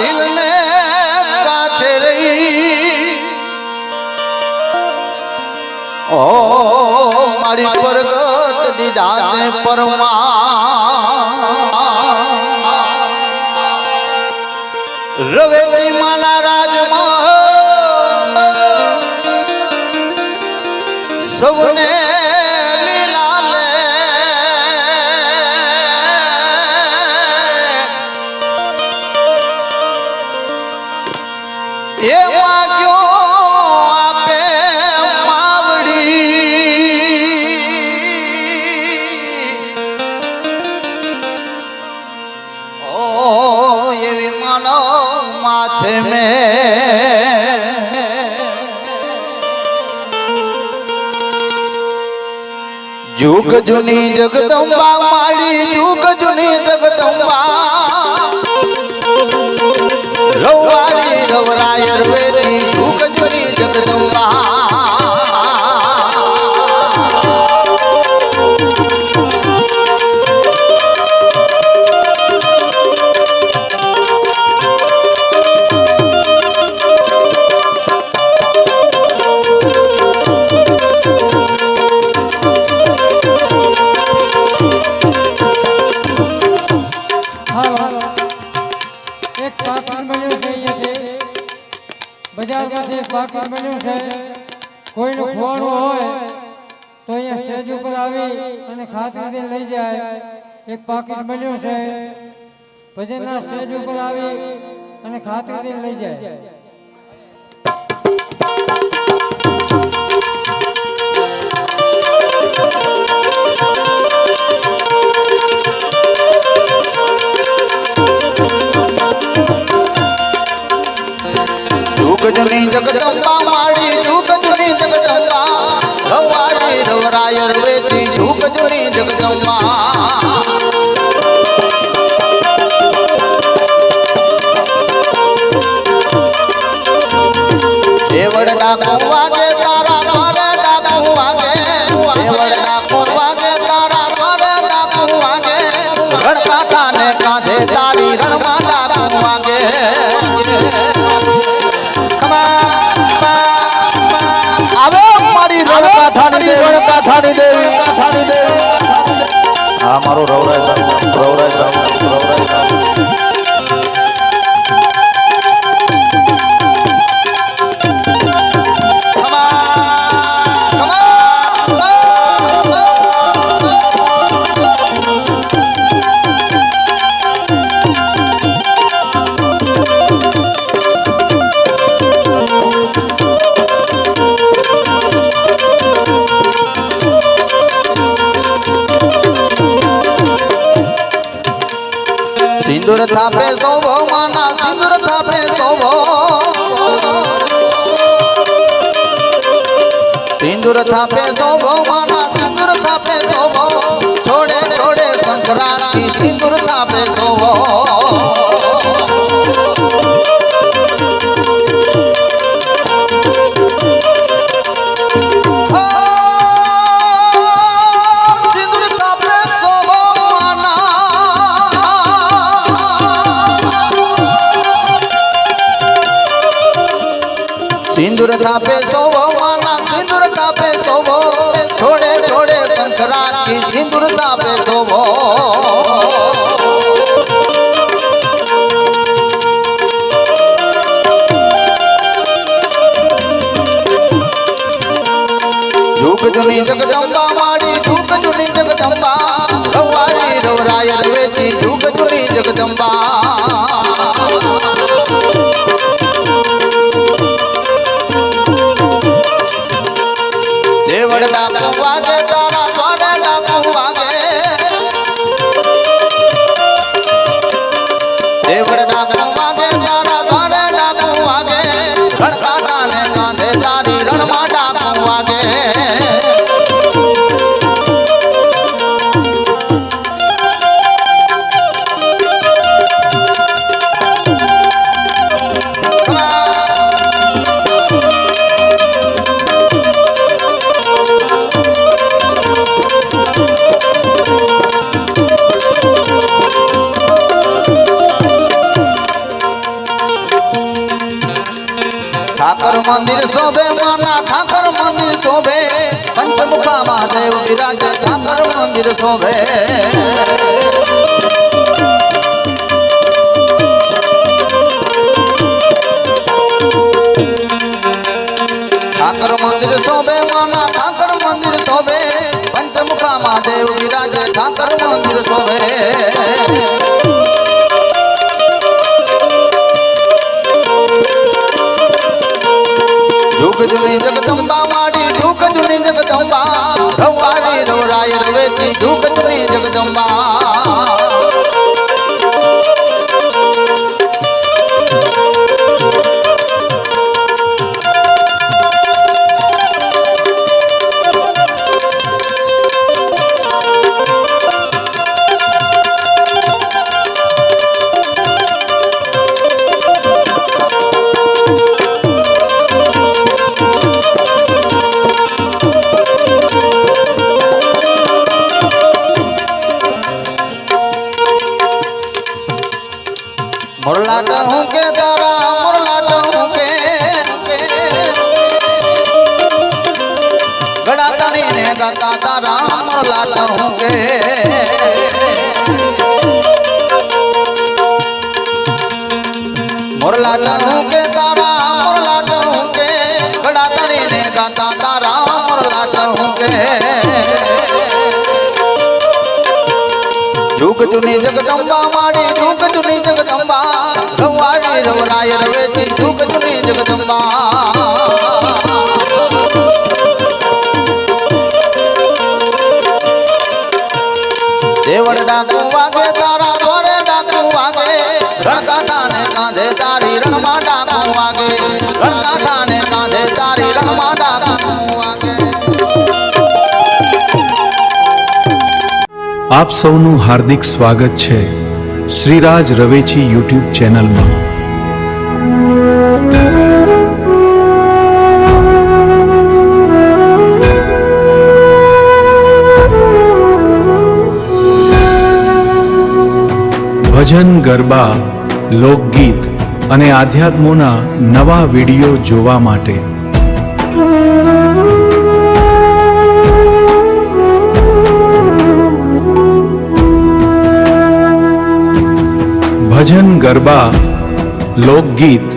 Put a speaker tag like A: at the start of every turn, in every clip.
A: હિલને કાઠે રહી ઓ મારી પરગત દીધા ને પરમા રવેજી માના રાજમાં સૌને લીલા લે એ વાગ્યો આપે માવડી ઓ એવી માનો માથે મેં जुग जुनी जगदम्बा माड़ी जुग जुनी जगदम्बा रवाड़ी रवरायर वेदी जुग जुनी जगदम्बा
B: બજારમાંથી એક પાકીટ બન્યું છે કોઈનું ખોવાનું હોય તો અહીંયા સ્ટેજ ઉપર આવી અને ખાતરી લઈ જાય એક પાકીટ બન્યું છે ભજનના સ્ટેજ ઉપર આવી અને ખાતરી લઈ જાય
A: जुनी जगदम्बा माड़ी जुग जुनी जगदम्बा रवाड़ी रवरायर वेदी जुग जुनी जगदम्बा देवड़ डाको वागे तारा घरे डाको वागे देवड़ डाको वागे तारा घरे डाको वागे रणकाठा ने कांधे तारी रणमा डाको वागे काठानी देवी हाँ मारो रवराय सिंदूर थापे सोवो माना सिंदूर थापे सोवो सिंदूर थापे सोवो माना सिंदूर थापे सोवो छोड़े छोड़े संसराती सिंदूर थापे सोवो सिंदूर थापे सोवो माना सिंदूर थापे सोवो छोड़े छोड़े संसार की सिंदूर थापे सोवो जुग जुनी जगदम्बा माड़ी जुग जुनी जगदम्बा रवाड़ी रवरायर वेदी जुग जुनी जगदम्बा देवड़ डाको वागे तारा द्वारे डाको वागे देवड़ डाको वागे तारा द्वारे डाको वागे रणकाठा ने कांधे तारी रणमा डाको वागे મંદિર શોભે માના ઠાકર મંદિર શોભે પંચમુખા મહાદેવ વિરાજે ઠાકર મંદિર શોભે ઠાકર મંદિર શોભે માના ઠાકર મંદિર શોભે પંચમુખા મહાદેવ વિરાજે ઠાકર મંદિર શોભે જુગ જુની જગદંબા માડી જુગ જુની જગદંબા રવારી રવરાય રવેતી જુગ જુની જગદંબા मुरलाट हूँ के तारा मुरलाट हूँ के गड़ा तनी ने दाता तारा मुरलाट हूँ के मुरलाट हूँ के तारा मुरलाट हूँ के गड़ा तनी ने दाता तारा मुरलाट हूँ के जुग जुनी जगदंबा माड़ी जुग जुनी जगदंबा रवारी रवराय रवेती जुग जुनी जगदंबा देवड़ डाकू वागे तारा रोरे डाकू वागे रणकाठा ने कांधे तारी रणमा डाकू वागे रणकाठा ने कांधे तारी रणमा डाकू वागे
C: આપ સૌનું હાર્દિક સ્વાગત છે શ્રીરાજ રવેચી યુટ્યુબ ચેનલમાં। ભજન ગરબા લોકગીત અને આધ્યાત્મોના નવા વિડીયો જોવા માટે ભજન ગરબા લોકગીત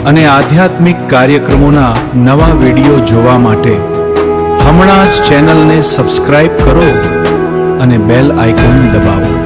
C: અને આધ્યાત્મિક કાર્યક્રમોના નવા વિડીયો જોવા માટે હમણાં જ ચેનલને સબસ્ક્રાઇબ કરો અને બેલ આઇકોન દબાવો।